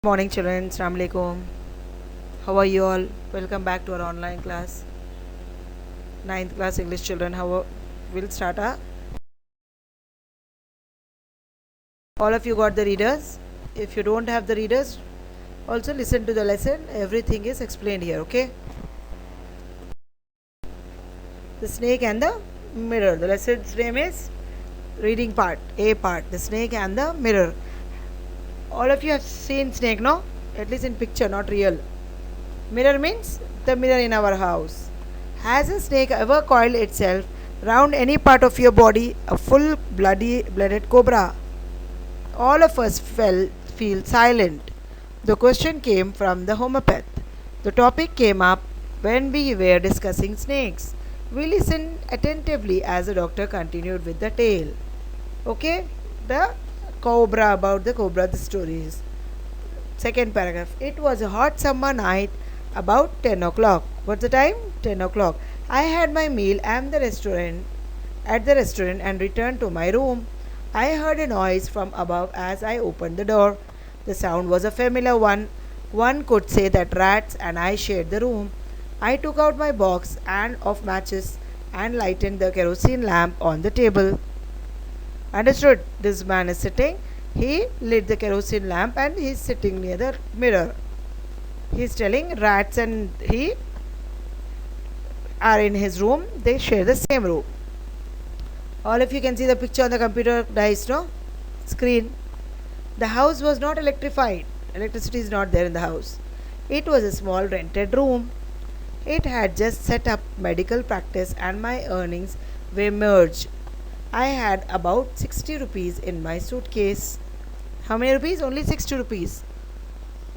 Morning children, Assalamu alaikum. How are you all? Welcome back to our online class. Ninth class English children, we'll start all of you got the readers? If you don't have the readers, also listen to the lesson. Everything is explained here, okay? The snake and the mirror. The lesson's name is reading part, A part. The snake and the mirror. All of you have seen snake, no? At least in picture, not real. Mirror means the mirror in our house. Has a snake ever coiled itself round any part of your body? A full blooded cobra. All of us feel silent. The question came from the homeopath. The topic came up when we were discussing snakes. We listened attentively as the doctor continued with the tale. Okay? The cobra, about the cobra, the stories. Second paragraph. It was a hot summer night about 10 o'clock. What's the time? 10 o'clock. I had my meal at the restaurant and returned to my room. I heard a noise from above as I opened the door. The sound was a familiar one. One could say that rats and I shared the room. I took out my box and of matches and lighted the kerosene lamp on the table. Understood? This man is sitting. He lit the kerosene lamp and he is sitting near the mirror. He is telling rats and he are in his room. They share the same room. All of you can see the picture on the computer dice, no? Screen. The house was not electrified. Electricity is not there in the house. It was a small rented room. It had just set up medical practice and my earnings were merged. I had about 60 rupees in my suitcase. How many rupees? Only 60 rupees.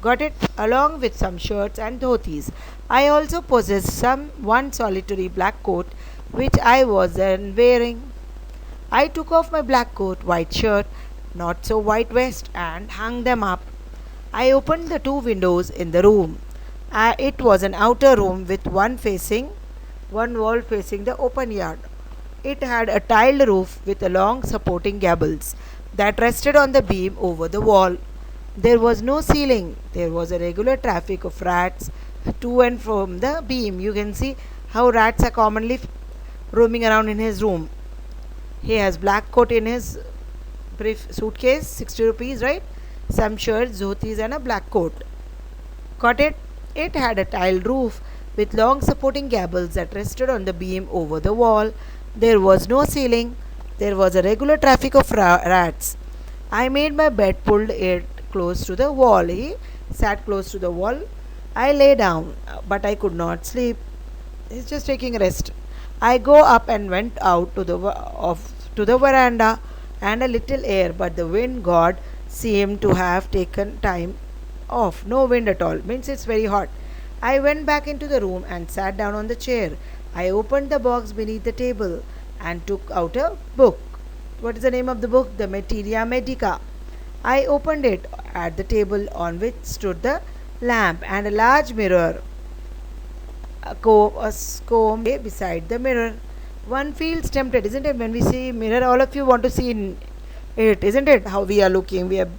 Got it? Along with some shirts and dhotis. I also possessed one solitary black coat which I was then wearing. I took off my black coat, white shirt, not so white vest and hung them up. I opened the two windows in the room. It was an outer room with one wall facing the open yard. It had a tiled roof with a long supporting gables that rested on the beam over the wall. There was no ceiling. There was a regular traffic of rats to and from the beam. You can see how rats are commonly roaming around in his room. He has black coat in his brief suitcase, 60 rupees, right? Some shirts, dhotis and a black coat. Got it? It had a tiled roof with long supporting gables that rested on the beam over the wall. There was no ceiling. There was a regular traffic of rats. I made my bed, pulled it close to the wall. He sat close to the wall. I lay down, but I could not sleep. He's just taking rest. I go up and went out to the veranda and a little air, but the wind god seemed to have taken time off. No wind at all. Means it's very hot. I went back into the room and sat down on the chair. I opened the box beneath the table and took out a book. What is the name of the book? The Materia Medica. I opened it at the table on which stood the lamp and a large mirror. A comb beside the mirror. One feels tempted, isn't it? When we see mirror, all of you want to see in it, isn't it? How we are looking. We have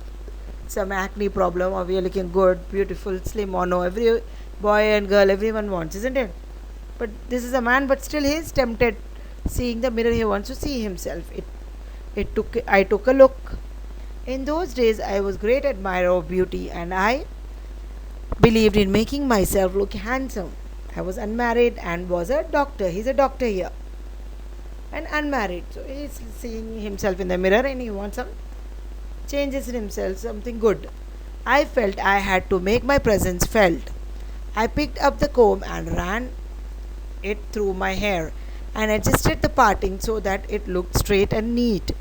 some acne problem, or we are looking good, beautiful, slim, or no. Every boy and girl, everyone wants, isn't it? But this is a man, but still he is tempted. Seeing the mirror, he wants to see himself. I took a look. In those days, I was great admirer of beauty, and I believed in making myself look handsome. I was unmarried and was a doctor. He's a doctor here. And unmarried. So he's seeing himself in the mirror and he wants some changes in himself, something good. I felt I had to make my presence felt. I picked up the comb and ran it through my hair and adjusted the parting so that it looked straight and neat.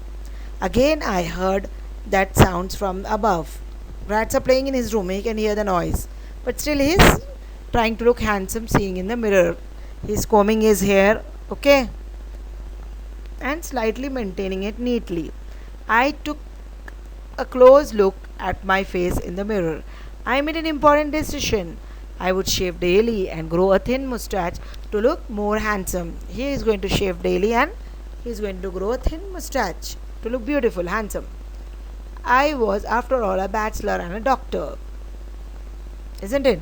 Again I heard that sounds from above. Rats are playing in his room, he can hear the noise. But still he is trying to look handsome, seeing in the mirror. He's combing his hair, okay, and slightly maintaining it neatly. I took a close look at my face in the mirror. I made an important decision. I would shave daily and grow a thin mustache to look more handsome. He is going to shave daily and he is going to grow a thin mustache to look beautiful, handsome. I was, after all, a bachelor and a doctor. isn't it?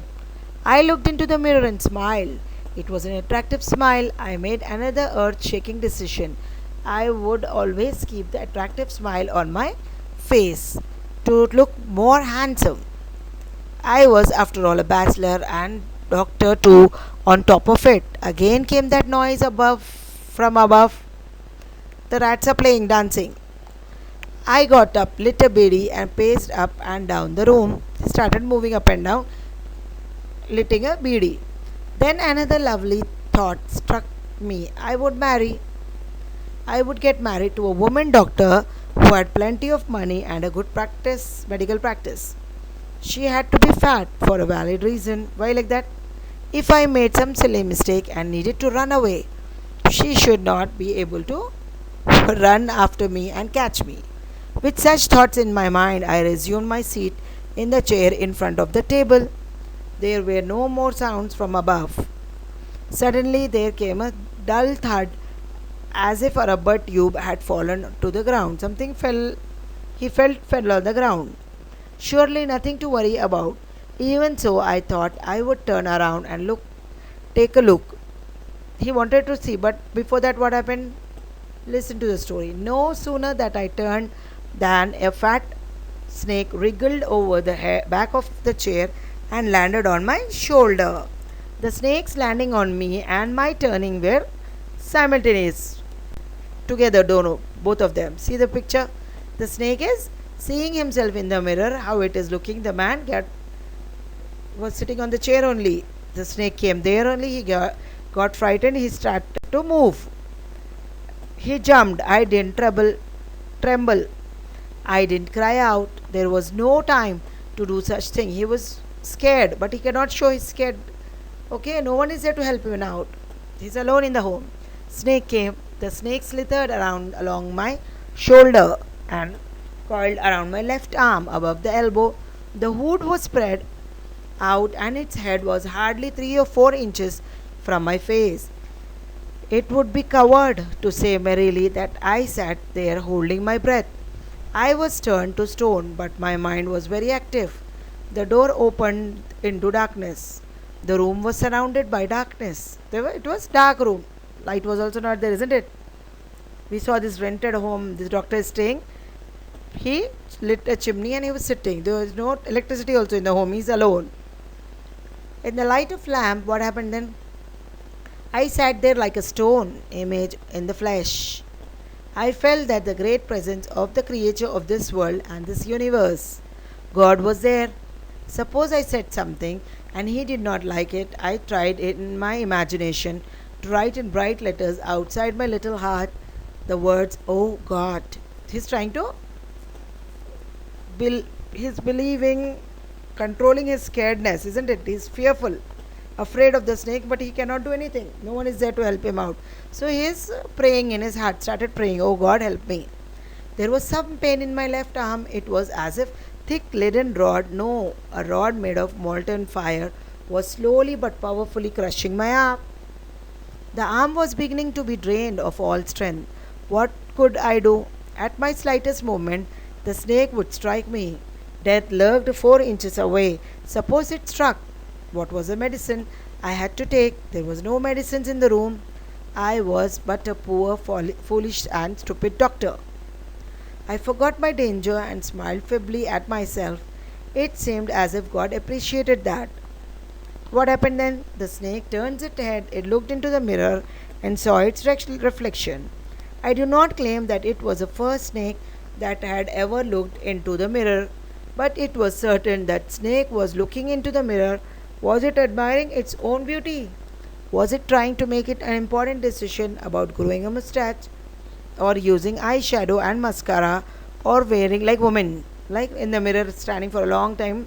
I looked into the mirror and smiled. It was an attractive smile. I made another earth shaking decision. I would always keep the attractive smile on my face to look more handsome. I was, after all, a bachelor and doctor too. On top of it, again came that noise above, from above. The rats are playing, dancing. I got up, lit a bidi, and paced up and down the room. Started moving up and down, lighting a bidi. Then another lovely thought struck me. I would get married to a woman doctor who had plenty of money and a good practice, medical practice. She had to be fat for a valid reason. Why like that? If I made some silly mistake and needed to run away, she should not be able to run after me and catch me. With such thoughts in my mind, I resumed my seat in the chair in front of the table. There were no more sounds from above. Suddenly there came a dull thud as if a rubber tube had fallen to the ground. Something fell, he felt fell on the ground. Surely nothing to worry about. Even so, I thought I would turn around and take a look. He wanted to see, but before that, what happened? Listen to the story. No sooner that I turned than a fat snake wriggled over the back of the chair and landed on my shoulder. The snake's landing on me and my turning were simultaneous. Together, don't know, both of them. See the picture? The snake is seeing himself in the mirror, how it is looking. The man was sitting on the chair only. The snake came there only. He got frightened. He started to move. He jumped. I didn't tremble. I didn't cry out. There was no time to do such thing. He was scared, but he cannot show he's scared. Okay, no one is there to help him out. He's alone in the home. Snake came. The snake slithered around along my shoulder and coiled around my left arm above the elbow. The hood was spread out and its head was hardly 3 or 4 inches from my face. It would be coward to say merrily that I sat there holding my breath. I was turned to stone, but my mind was very active. The door opened into darkness. The room was surrounded by darkness. It was dark room. Light was also not there, isn't it? We saw this rented home. This doctor is staying. He lit a chimney and he was sitting. There was no electricity also in the home. He's alone. In the light of lamp, what happened then? I sat there like a stone image in the flesh. I felt that the great presence of the creator of this world and this universe. God was there. Suppose I said something and he did not like it. I tried it in my imagination to write in bright letters outside my little heart the words, "Oh God." He's trying to he's believing, controlling his scaredness, isn't it? He's fearful, afraid of the snake, but he cannot do anything. No one is there to help him out. So he is praying in his heart, started praying, "Oh God, help me." There was some pain in my left arm. It was as if thick leaden rod, no, a rod made of molten fire, was slowly but powerfully crushing my arm. The arm was beginning to be drained of all strength. What could I do? At my slightest movement, the snake would strike me. Death lurked 4 inches away. Suppose it struck. What was the medicine I had to take? There was no medicines in the room. I was but a poor, foolish, and stupid doctor. I forgot my danger and smiled feebly at myself. It seemed as if God appreciated that. What happened then? The snake turned its head, it looked into the mirror and saw its reflection. I do not claim that it was the first snake that had ever looked into the mirror, but it was certain that snake was looking into the mirror. Was it admiring its own beauty? Was it trying to make it an important decision about growing a mustache, or using eyeshadow and mascara, or wearing like women, like in the mirror standing for a long time?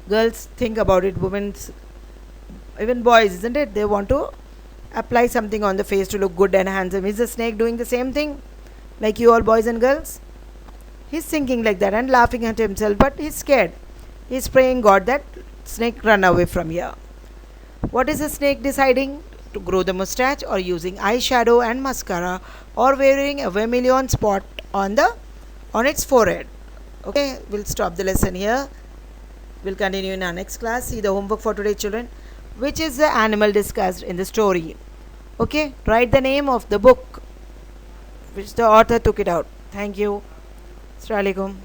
Girls think about it, women's, even boys, isn't it? They want to apply something on the face to look good and handsome. Is the snake doing the same thing like you all boys and girls? He's thinking like that and laughing at himself, but he's scared. He's praying God that snake run away from here. What is the snake deciding? To grow the mustache, or using eyeshadow and mascara, or wearing a vermilion spot on its forehead? Okay, we'll stop the lesson here. We'll continue in our next class. See the homework for today, children. Which is the animal discussed in the story? Okay, write the name of the book which the author took it out. Thank you. Assalamu alaikum.